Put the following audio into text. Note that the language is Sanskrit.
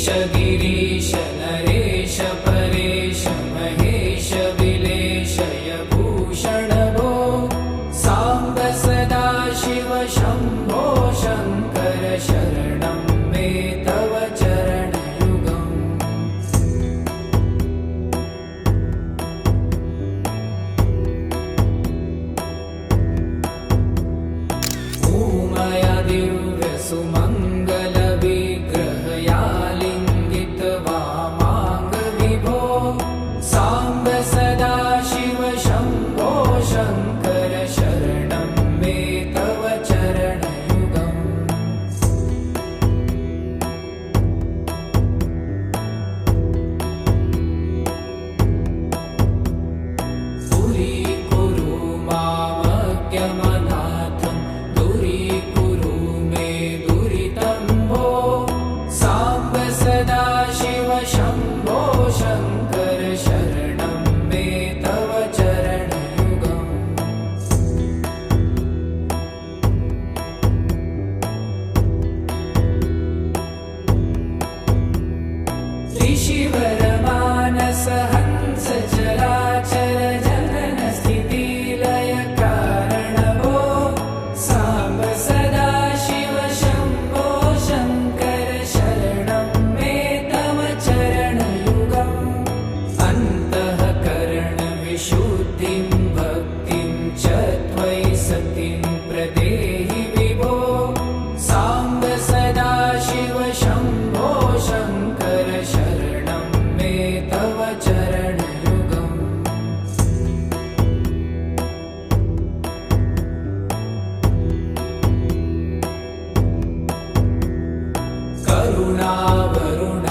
गिरीश नरेश परेश महेश विलेशय भूषण भो साम्ब सदा शिव शम्भो शङ्कर शरणं मे तव चरणयुगम् ऊमया दिव्य सुमङ्गल विग्रहयालिङ्गित वामाङ्ग विभो साम्ब सदा शिव शम्भो शङ्कर शरणं मे तव चरणयुगम् दूरीकुरु मामज्ञमनाथं दूरीकुरु मे दुरितं भो साम्ब सदा शिव शम्भो शङ्कर शरणं मे तव चरणयुगम् ऋषिवर मानस हंस चराचर जनन स्थिति लय कारण भो साम्ब सदा शिव शम्भो शङ्कर शरणं मे तव चरणयुगम् अन्तःकरण विशुद्धिं भक्तिं च त्वयि सतिं प्रदेहि विभो साम्ब सदा शिव शम्भो शङ्कर शरणं मे तव चरणयुगम् करुणावरुण